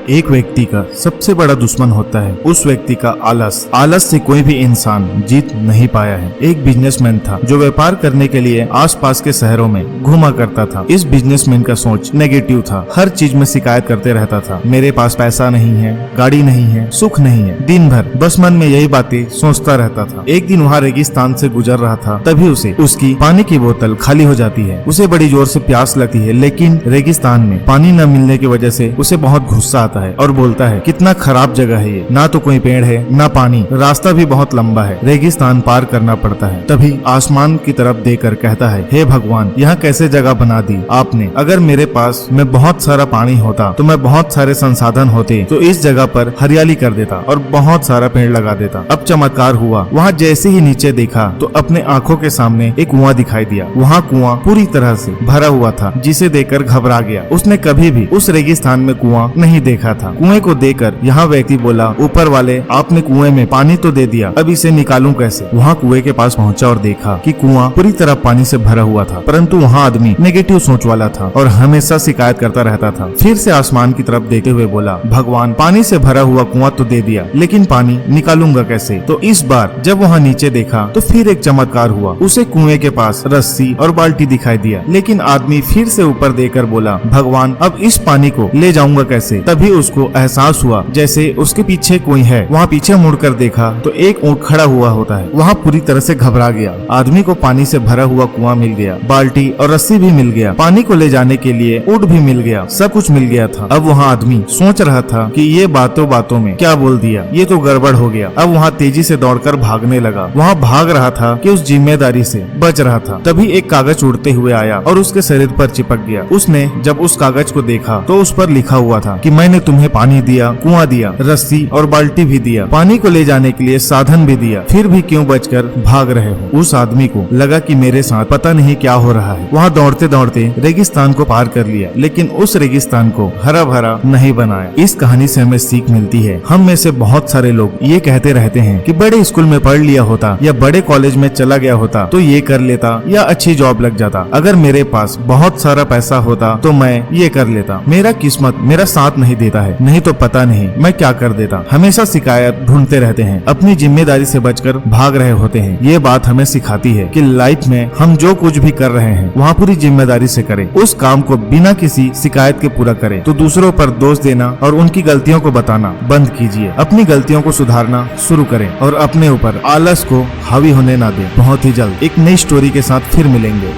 एक व्यक्ति का सबसे बड़ा दुश्मन होता है उस व्यक्ति का आलस। आलस से कोई भी इंसान जीत नहीं पाया है। एक बिजनेसमैन था जो व्यापार करने के लिए आसपास के शहरों में घूमा करता था। इस बिजनेसमैन का सोच नेगेटिव था। हर चीज में शिकायत करते रहता था। मेरे पास पैसा नहीं है, गाड़ी नहीं है, सुख नहीं है। दिन भर बस मन में यही बातें सोचता रहता था। एक दिन वहाँ रेगिस्तान से गुजर रहा था, तभी उसे उसकी पानी की बोतल खाली हो जाती है। उसे बड़ी जोर से प्यास लगती है, लेकिन रेगिस्तान में पानी न मिलने की वजह से उसे बहुत गुस्सा आता है और बोलता है कितना खराब जगह है ये, ना तो कोई पेड़ है ना पानी, रास्ता भी बहुत लंबा है, रेगिस्तान पार करना पड़ता है। तभी आसमान की तरफ देखकर कहता है, हे भगवान, यहाँ कैसे जगह बना दी आपने। अगर मेरे पास में बहुत सारा पानी होता तो मैं बहुत सारे संसाधन होते तो इस जगह पर हरियाली कर देता और बहुत सारा पेड़ लगा देता। अब चमत्कार हुआ। वहाँ जैसे ही नीचे देखा तो अपने आंखों के सामने एक कुआं दिखाई दिया। वहाँ कुआं पूरी तरह से भरा हुआ था, जिसे देखकर घबरा गया। उसने कभी भी उस रेगिस्तान में कुआं नहीं देखा था। कुएं को देखकर यहाँ व्यक्ति बोला, ऊपर वाले, आपने कुएं में पानी तो दे दिया, अब इसे निकालूं कैसे। वहाँ कुएं के पास पहुँचा और देखा कि कुआं पूरी तरह पानी से भरा हुआ था, परंतु वहाँ आदमी नेगेटिव सोच वाला था और हमेशा शिकायत करता रहता था। फिर से आसमान की तरफ देखते हुए बोला, भगवान, पानी से भरा हुआ कुआं तो दे दिया, लेकिन पानी निकालूंगा कैसे। तो इस बार जब वहाँ नीचे देखा तो फिर एक चमत्कार हुआ। उसे कुएं के पास रस्सी और बाल्टी दिखाई दिया, लेकिन आदमी फिर से ऊपर देखकर बोला, भगवान, अब इस पानी को ले जाऊंगा कैसे। तभी उसको एहसास हुआ जैसे उसके पीछे कोई है। वहाँ पीछे मुड़कर देखा तो एक ऊंट खड़ा हुआ होता है। वहाँ पूरी तरह से घबरा गया। आदमी को पानी से भरा हुआ कुआं मिल गया, बाल्टी और रस्सी भी मिल गया, पानी को ले जाने के लिए ऊंट भी मिल गया, सब कुछ मिल गया था। अब वहाँ आदमी सोच रहा था कि ये बातों बातों में क्या बोल दिया, ये तो गड़बड़ हो गया। अब वहाँ तेजी से दौड़कर भागने लगा। वहाँ भाग रहा था कि उस जिम्मेदारी से बच रहा था। तभी एक कागज उड़ते हुए आया और उसके शरीर पर चिपक गया। उसने जब उस कागज को देखा तो उस पर लिखा हुआ था कि मैंने तुम्हें पानी दिया, कुआं दिया, रस्सी और बाल्टी भी दिया, पानी को ले जाने के लिए साधन भी दिया, फिर भी क्यों बचकर भाग रहे हो। उस आदमी को लगा कि मेरे साथ पता नहीं क्या हो रहा है। वहाँ दौड़ते दौड़ते रेगिस्तान को पार कर लिया, लेकिन उस रेगिस्तान को हरा भरा नहीं बनाया। इस कहानी से हमें सीख मिलती है। हम में से बहुत सारे लोग ये कहते रहते हैं कि बड़े स्कूल में पढ़ लिया होता या बड़े कॉलेज में चला गया होता तो ये कर लेता या अच्छी जॉब लग जाता। अगर मेरे पास बहुत सारा पैसा होता तो मैं ये कर लेता। मेरा किस्मत मेरा साथ नहीं देता है, नहीं तो पता नहीं मैं क्या कर देता। हमेशा शिकायत ढूंढते रहते हैं, अपनी जिम्मेदारी से बचकर भाग रहे होते हैं। ये बात हमें सिखाती है कि लाइफ में हम जो कुछ भी कर रहे हैं वहाँ पूरी जिम्मेदारी से करें। उस काम को बिना किसी शिकायत के पूरा करें। तो दूसरों पर दोष देना और उनकी गलतियों को बताना बंद कीजिए। अपनी गलतियों को सुधारना शुरू करें और अपने ऊपर आलस को हावी होने ना दें। बहुत ही जल्द एक नई स्टोरी के साथ फिर मिलेंगे।